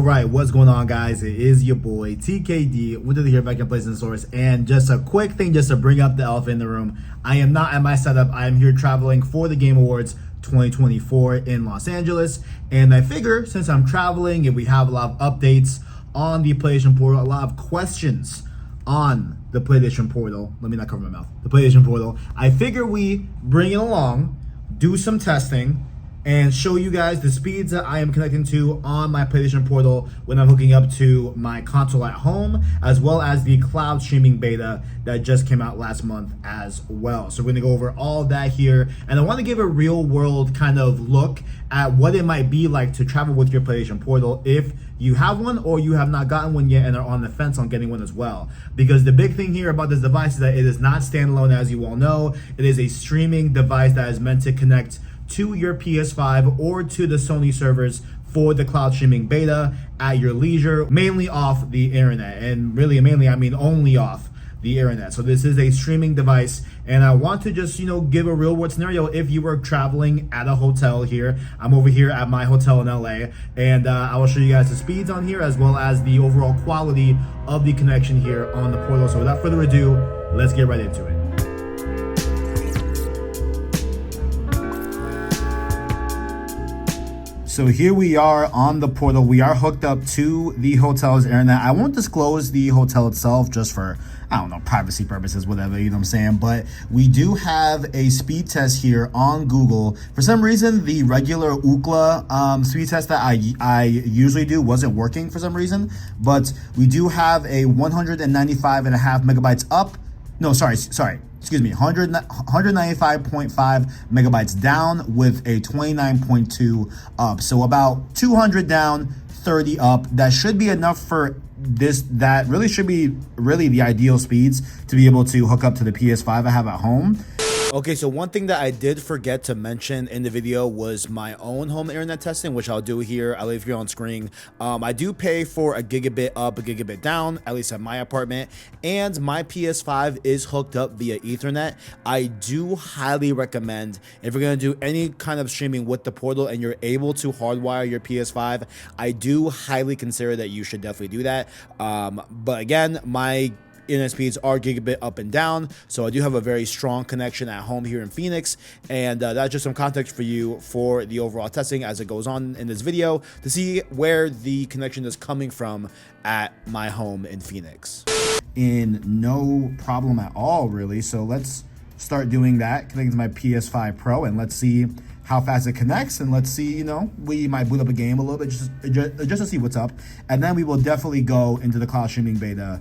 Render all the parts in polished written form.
All right, what's going on, guys? It is your boy TKD with the Here Back in Place and Source, and just a quick thing just to bring up the elephant in the room. I am not at my setup. I am here traveling for the Game Awards 2024 in Los Angeles, and I figure since I'm traveling and we have a lot of updates on the PlayStation Portal, a lot of questions on the PlayStation Portal. Let me not cover my mouth. The PlayStation Portal. I figure we bring it along, do some testing, and show you guys the speeds that I am connecting to on my PlayStation Portal when I'm hooking up to my console at home, as well as the cloud streaming beta that just came out last month as well. So we're gonna go over all of that here, and I want to give a real world kind of look at what it might be like to travel with your PlayStation Portal if you have one or you have not gotten one yet and are on the fence on getting one as well. Because the big thing here about this device is that it is not standalone, as you all know. It is a streaming device that is meant to connect to your PS5 or to the Sony servers for the cloud streaming beta at your leisure, mainly off the internet. And really, mainly, I mean only off the internet. So this is a streaming device, and I want to just, give a real world scenario. If you were traveling at a hotel here, I'm over here at my hotel in LA, and I will show you guys the speeds on here as well as the overall quality of the connection here on the portal. So without further ado, let's get right into it. So here we are on the portal. We are hooked up to the hotel's internet. I won't disclose the hotel itself just for, privacy purposes, whatever, you know what I'm saying? But we do have a speed test here on Google. For some reason, the regular Ookla speed test that I usually do wasn't working for some reason. But we do have a 195.5 megabytes up. No, sorry. Excuse me, 195.5 megabytes down with a 29.2 up. So about 200 down, 30 up. That should be enough for this. That really should be the ideal speeds to be able to hook up to the PS5 I have at home. Okay, so one thing that I did forget to mention in the video was my own home internet testing, which I'll do here. I'll leave here on screen. I do pay for a gigabit up, a gigabit down, at least at my apartment, and my PS5 is hooked up via Ethernet. I do highly recommend, if you're gonna do any kind of streaming with the portal and you're able to hardwire your PS5, I do highly consider that you should definitely do that. But again, my internet speeds are gigabit up and down, so I do have a very strong connection at home here in Phoenix, and that's just some context for you for the overall testing as it goes on in this video to see where the connection is coming from at my home in Phoenix. In no problem at all, really. So let's start doing that, connecting to my PS5 Pro, and let's see how fast it connects, and let's see, we might boot up a game a little bit just to see what's up, and then we will definitely go into the cloud streaming beta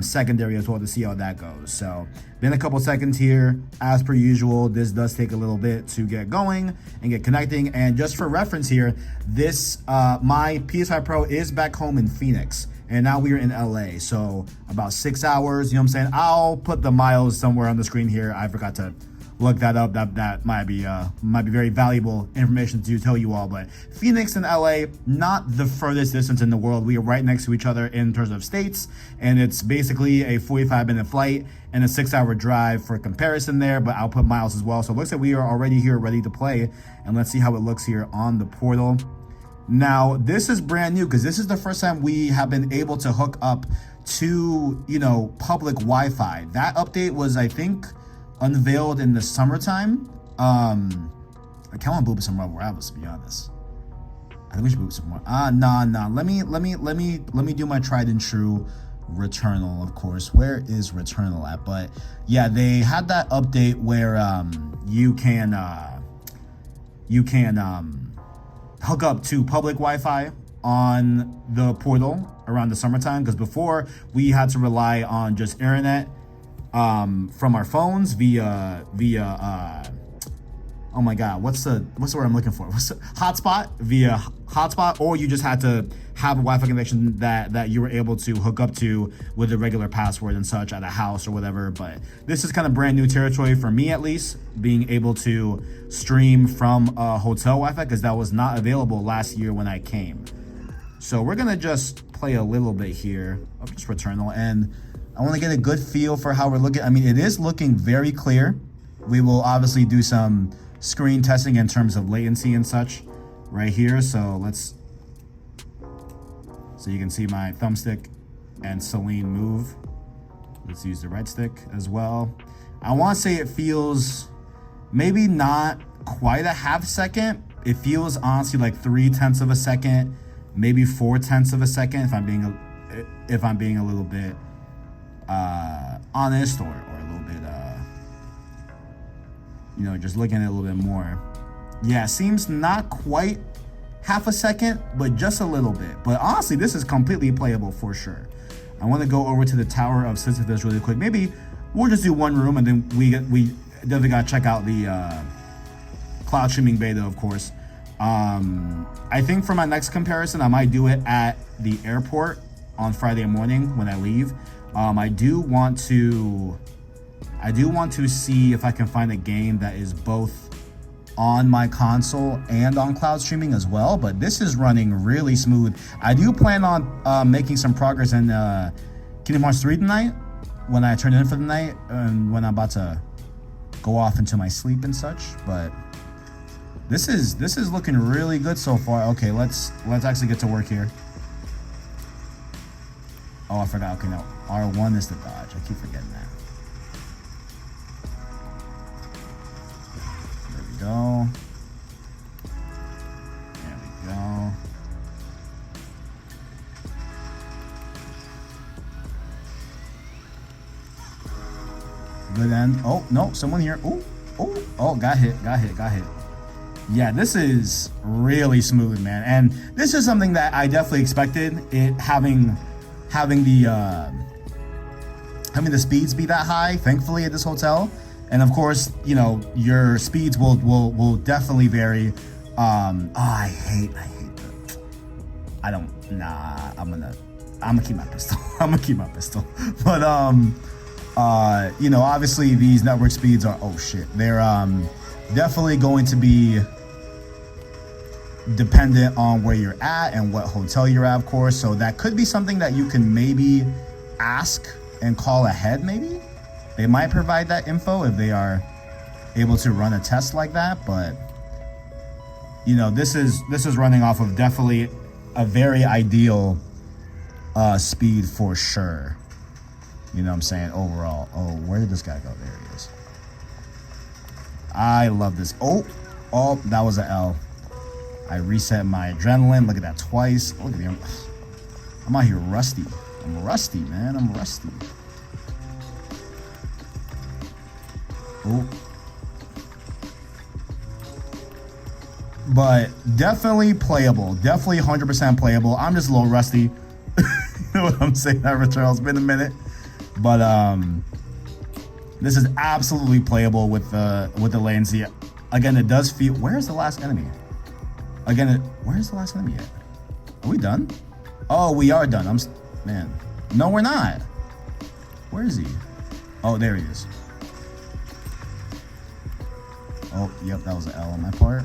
secondary as well to see how that goes. So been a couple seconds here. As per usual, this does take a little bit to get going and get connecting. And just for reference here, this my PS5 Pro is back home in Phoenix, and now we are in LA, so about 6 hours. You know what I'm saying? I'll put the miles somewhere on the screen here. I forgot to look that up. That might be very valuable information to tell you all. But Phoenix and LA, not the furthest distance in the world. We are right next to each other in terms of states, and it's basically a 45-minute flight and a 6-hour drive for comparison there. But I'll put miles as well. So it looks like we are already here ready to play, and let's see how it looks here on the portal. Now this is brand new because this is the first time we have been able to hook up to public Wi-Fi. That update was, I think, unveiled in the summertime. I kind of want to boop some more Bravos, to be honest. I think we should boop some more. Nah. Let me do my tried and true Returnal, of course. Where is Returnal at? But yeah, they had that update where you can hook up to public Wi-Fi on the portal around the summertime, because before we had to rely on just internet from our phones via oh my god, what's the word I'm looking for? Via hotspot, or you just had to have a Wi-Fi connection that you were able to hook up to with a regular password and such at a house or whatever. But this is kind of brand new territory for me, at least, being able to stream from a hotel Wi-Fi, because that was not available last year when I came. So we're gonna just play a little bit here of just Returnal, and I want to get a good feel for how we're looking. I mean, it is looking very clear. We will obviously do some screen testing in terms of latency and such right here. So let's So you can see my thumbstick and Celine move. Let's use the red stick as well. I want to say it feels maybe not quite a half second. It feels honestly like 0.3 of a second, maybe 0.4 of a second if I'm being a little bit honest or a little bit you know, just looking at it a little bit more. Yeah, seems not quite half a second, but just a little bit. But honestly, this is completely playable for sure. I want to go over to the Tower of Sisyphus really quick. Maybe we'll just do one room, and then we definitely got to check out the cloud streaming beta, of course. I think for my next comparison, I might do it at the airport on Friday morning when I leave. I do want to see if I can find a game that is both on my console and on cloud streaming as well, but this is running really smooth. I do plan on making some progress in Kingdom Hearts 3 tonight when I turn in for the night and when I'm about to go off into my sleep and such, but this is looking really good so far. Okay, let's actually get to work here. Oh, I forgot. Okay, no, R1 is the dodge. I keep forgetting that. There we go. There we go. Good end. Oh, no, someone here. Oh, got hit. Yeah, this is really smooth, man. And this is something that I definitely expected, it having the speeds be that high, thankfully, at this hotel. And of course, you know, your speeds will definitely vary. I'm gonna keep my pistol. I'm gonna keep my pistol. But you know, obviously these network speeds are, oh shit, they're definitely going to be dependent on where you're at and what hotel you're at, of course. So that could be something that you can maybe ask and call ahead. Maybe they might provide that info if they are able to run a test like that. But you know, this is running off of definitely a very ideal speed for sure. You know what I'm saying? Overall. Oh, where did this guy go? There he is. I love this. Oh, that was an L. I reset my adrenaline. Look at that twice. Look at me. I'm out here rusty. I'm rusty, man. I'm rusty. Oh. But definitely playable. Definitely 100% playable. I'm just a little rusty. You know what I'm saying? It's been a minute. But this is absolutely playable with the latency. Again, it does feel. Where's the last enemy? Again, where's the last enemy at? Are we done? Oh, we are done. Man. No, we're not. Where is he? Oh, there he is. Oh, yep, that was an L on my part.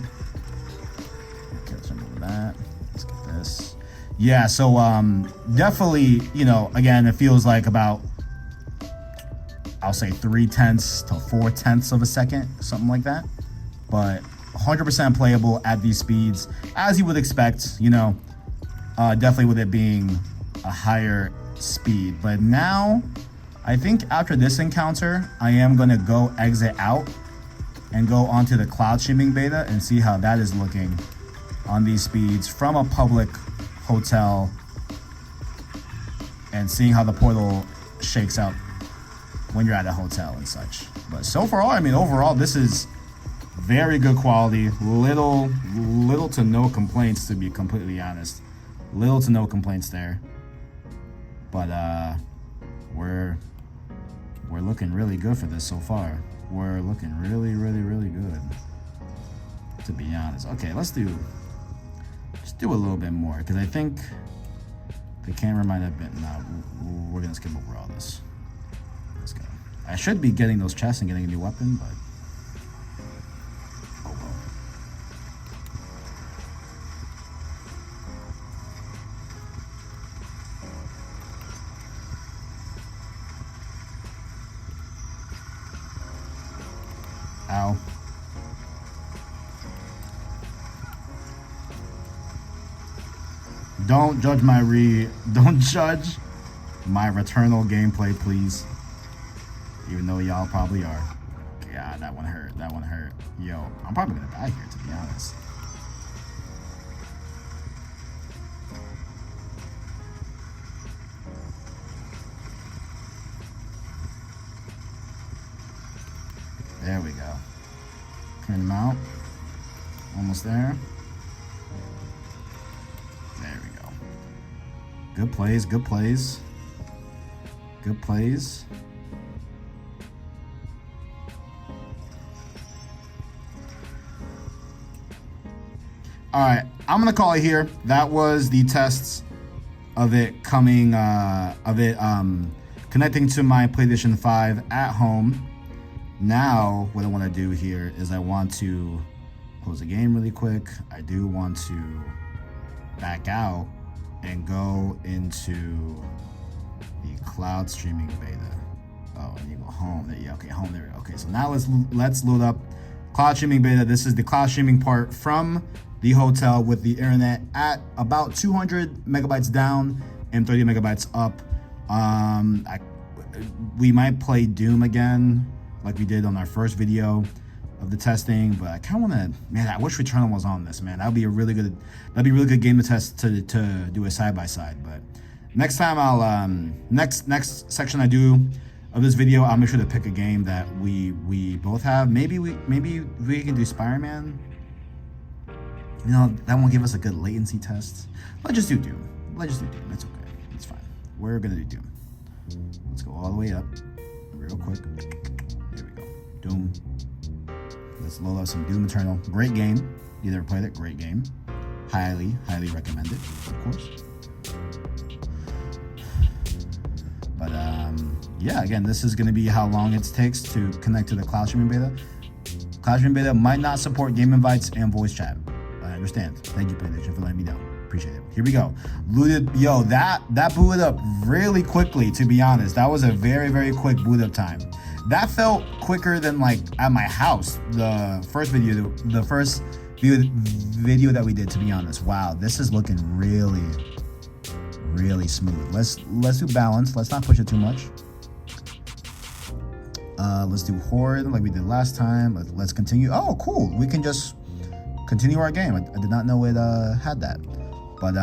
Okay, let's remove that. Let's get this. Yeah, so definitely, you know, again, it feels like about, I'll say 0.3 to 0.4 of a second, something like that. But 100% playable at these speeds, as you would expect, you know, definitely with it being a higher speed. But now, I think after this encounter, I am going to go exit out and go onto the cloud streaming beta and see how that is looking on these speeds from a public hotel and seeing how the portal shakes out when you're at a hotel and such. But so far, I mean, overall, this is very good quality. Little to no complaints, to be completely honest. Little to no complaints there. But we're looking really good for this so far. We're looking really good, to be honest. Okay, let's do a little bit more, because I think the camera might have been. No, we're gonna skip over all this. Let's go. I should be getting those chests and getting a new weapon, but oh well. Ow. Don't judge my returnal gameplay, please. Even though y'all probably are. Yeah, that one hurt. That one hurt. Yo, I'm probably gonna die here, to be honest. There we go. Clean them out. Almost there. There we go. Good plays, good plays. Good plays. All right, I'm gonna call it here. That was the tests of it coming, connecting to my PlayStation 5 at home. Now, what I want to do here is I want to close the game really quick. I do want to back out and go into the cloud streaming beta. Oh, and you go home. Yeah, okay, home there. Okay, so now let's load up cloud streaming beta. This is the cloud streaming part from the hotel with the internet at about 200 megabytes down and 30 megabytes up. We might play Doom again, like we did on our first video of the testing, but I kind of want to, man, I wish Returnal was on this, man. That'd be a really good game to test, to do a side by side. But next time I'll, next section I do of this video, I'll make sure to pick a game that we both have. Maybe we can do Spider-Man. You know, that won't give us a good latency test. Let's just do Doom. It's okay. It's fine. We're gonna do Doom. Let's go all the way up real quick. There we go. Doom. Let's load up some Doom Eternal. Great game. You never played it? Great game. Highly recommend it, of course. But yeah, again, this is gonna be how long it takes to connect to the cloud streaming beta. Cloud streaming beta might not support game invites and voice chat. I understand. Thank you, PlayStation, for letting me know. Appreciate it. Here we go. Looted. Yo, that booted up really quickly, to be honest. That was a very quick boot up time. That felt quicker than like at my house. The first video that we did, to be honest. Wow, this is looking really smooth. Let's do balance. Let's not push it too much. Let's do horde like we did last time. Let's continue. Oh, cool. We can just continue our game. I did not know it had that. But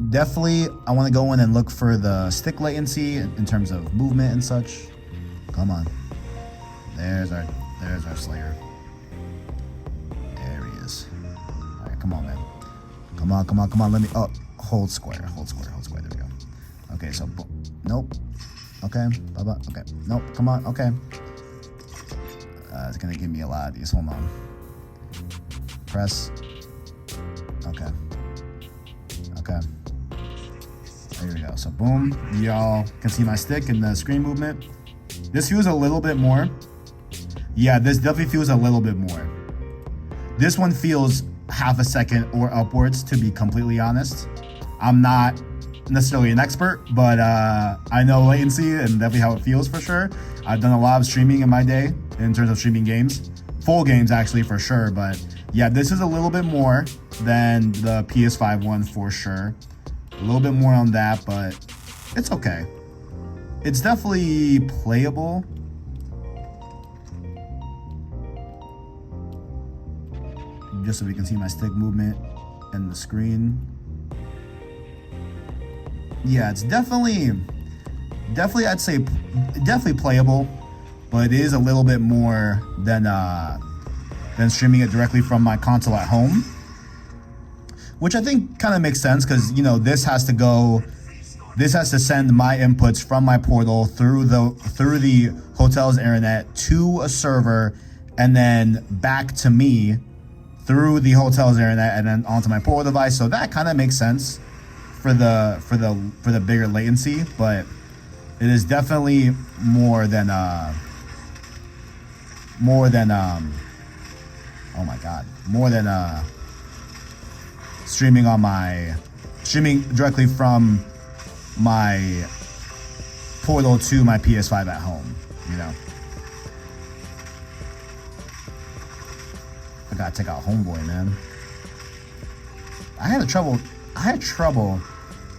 definitely I want to go in and look for the stick latency in terms of movement and such. Come on. There's our Slayer. There he is. Alright, come on, man. Come on. Let me hold square. There we go. Okay, so nope. Okay, bye-bye. Okay. Nope. Come on. Okay. It's gonna give me a lot of these. Hold on. Press. Okay. There we go. So boom, y'all can see my stick and the screen movement. This feels a little bit more. Yeah, this definitely feels a little bit more. This one feels half a second or upwards, to be completely honest. I'm not necessarily an expert, but I know latency and definitely how it feels for sure. I've done a lot of streaming in my day in terms of streaming games. Full games actually for sure, but yeah, this is a little bit more than the PS5 one for sure. A little bit more on that, but it's okay. It's definitely playable. Just so we can see my stick movement and the screen. Yeah, it's definitely I'd say definitely playable, but it is a little bit more than streaming it directly from my console at home, which I think kind of makes sense because, you know, this has to send my inputs from my portal through the hotel's internet to a server and then back to me through the hotel's internet and then onto my portal device. So that kind of makes sense for the bigger latency, but it is definitely more than oh my god, more than streaming directly from my portal to my PS5 at home, you know. I gotta take out Homeboy, man. I had trouble I had trouble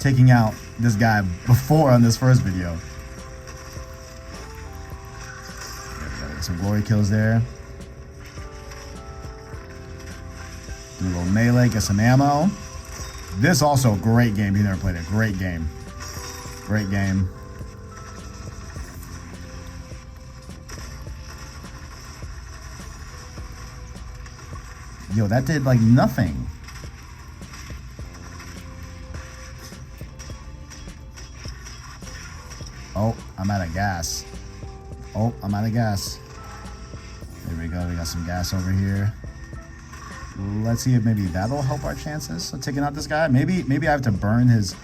taking out this guy before on this first video. Some glory kills there. Do a little melee, get some ammo. This also a great game. You never played it. Great game. Great game. Yo, that did like nothing. Oh, I'm out of gas. Oh, I'm out of gas. There we go. We got some gas over here. Let's see if maybe that'll help our chances of taking out this guy. Maybe I have to burn his...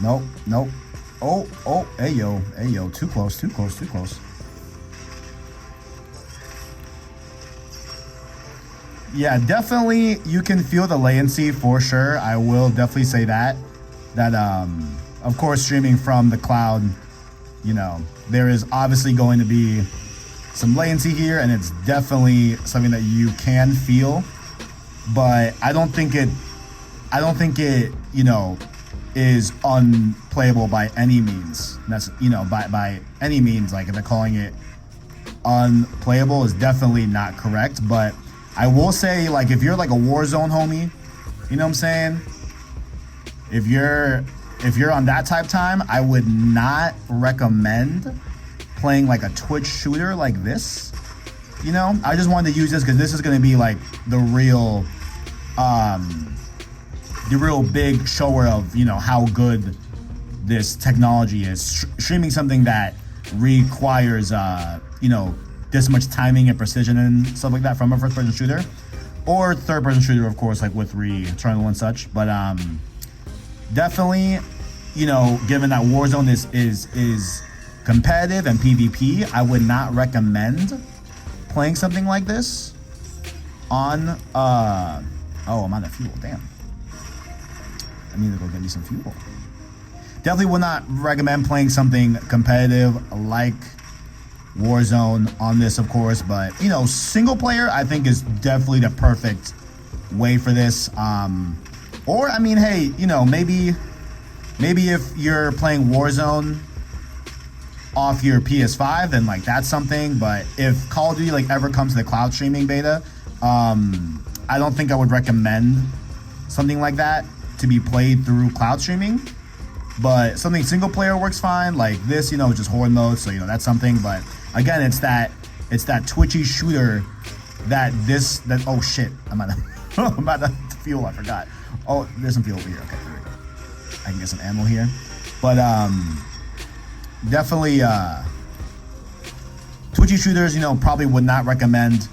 Nope, nope. Oh, hey yo, too close. Yeah, definitely you can feel the latency for sure. I will definitely say that. Of course, streaming from the cloud, you know, there is obviously going to be some latency here, and it's definitely something that you can feel. But I don't think it, you know, is unplayable by any means. That's, you know, by any means. Like if they're calling it unplayable is definitely not correct. But I will say, like, if you're like a Warzone homie, you know what I'm saying? If you're on that type time, I would not recommend playing like a Twitch shooter like this. You know, I just wanted to use this because this is going to be like the real big shower of, you know, how good this technology is. Streaming something that requires, you know, this much timing and precision and stuff like that from a first-person shooter, or third-person shooter, of course, like with Returnal and such. But definitely, you know, given that Warzone is competitive and PvP, I would not recommend playing something like this on. Oh, I'm out of fuel. Damn. I need to go get me some fuel. Definitely would not recommend playing something competitive like Warzone on this, of course, but you know, single player I think is definitely the perfect way for this. Or I mean, hey, you know, maybe if you're playing Warzone off your PS5, then like that's something. But if Call of Duty like ever comes to the cloud streaming beta, I don't think I would recommend something like that to be played through cloud streaming. But something single player works fine, like this, you know, just horde mode, so you know that's something. But again, it's that twitchy shooter that oh shit, I'm out of fuel, I forgot. Oh, there's some fuel over here. Okay, here we go. I can get some ammo here. But definitely twitchy shooters, you know, probably would not recommend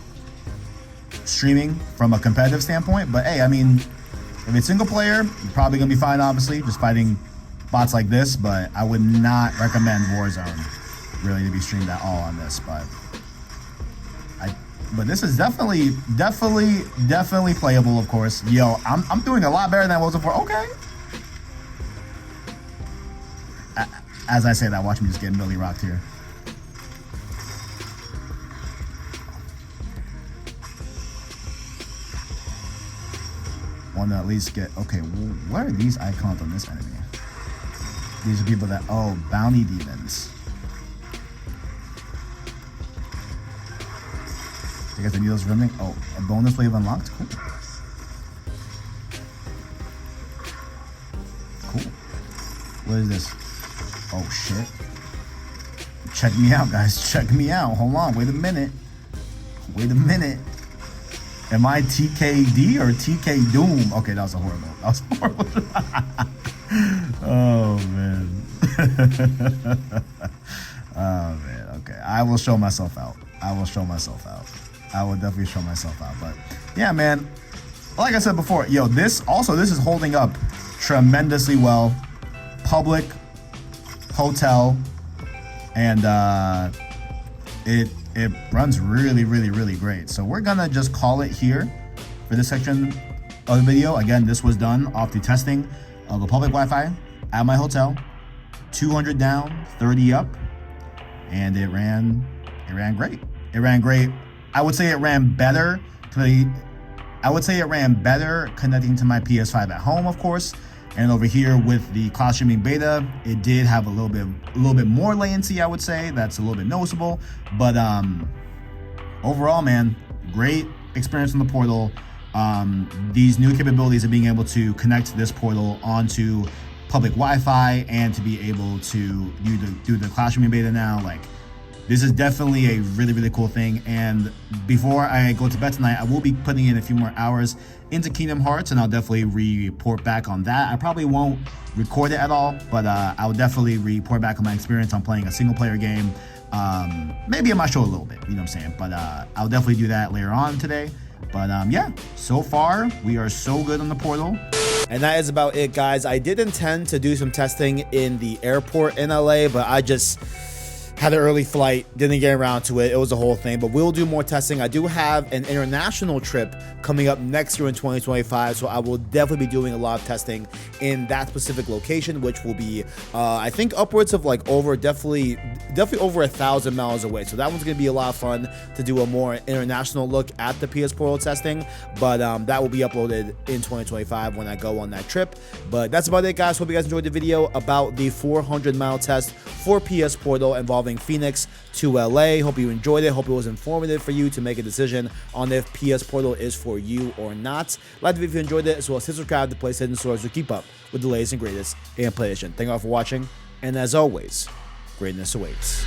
streaming from a competitive standpoint. But hey, I mean, if it's single player, you're probably gonna be fine, obviously, just fighting bots like this. But I would not recommend Warzone really to be streamed at all on this. But this is definitely playable, of course. Yo, I'm doing a lot better than I was before. Okay. As I say that, watch me just get Billy rocked here. Want to at least get, okay, what are these icons on this enemy? These are people that, oh, bounty demons. I guess the needles running. Oh, a bonus wave unlocked. Cool. Cool. What is this? Oh shit. Check me out, guys. Check me out. Hold on. Wait a minute. Am I TKD or TK Doom? Okay, that was horrible. Oh man. Oh man. Okay. I will show myself out. I will definitely show myself out. But yeah, man, like I said before, yo, this is holding up tremendously well. Public, hotel, and it runs really great. So we're gonna just call it here for this section of the video. Again, this was done off the testing of the public Wi-Fi at my hotel. 200 down, 30 up, and it ran great. I would say it ran better. I would say it ran better connecting to my PS5 at home, of course. And over here with the cloud streaming beta, it did have a little bit more latency, I would say. That's a little bit noticeable. But overall, man, great experience on the portal. These new capabilities of being able to connect this portal onto public Wi-Fi and to be able to do the cloud streaming beta now, like, this is definitely a really, really cool thing. And before I go to bed tonight, I will be putting in a few more hours into Kingdom Hearts, and I'll definitely report back on that. I probably won't record it at all, but I'll definitely report back on my experience on playing a single player game. Maybe on my show a little bit, you know what I'm saying? But I'll definitely do that later on today. But yeah, so far we are so good on the portal. And that is about it, guys. I did intend to do some testing in the airport in LA, but I just had an early flight, didn't get around to it. It was a whole thing, but we'll do more testing. I do have an international trip coming up next year in 2025, so I will definitely be doing a lot of testing in that specific location, which will be, I think, upwards of like definitely over 1,000 miles away. So that one's gonna be a lot of fun to do a more international look at the PS Portal testing, but that will be uploaded in 2025 when I go on that trip. But that's about it, guys. Hope you guys enjoyed the video about the 400-mile test for PS Portal involving Phoenix to LA. Hope you enjoyed it. Hope it was informative for you to make a decision on if PS Portal is for you or not. Like the video if you enjoyed it, as well as hit subscribe to PlayStation Source to keep up with the latest and greatest in PlayStation. Thank you all for watching, and as always, greatness awaits.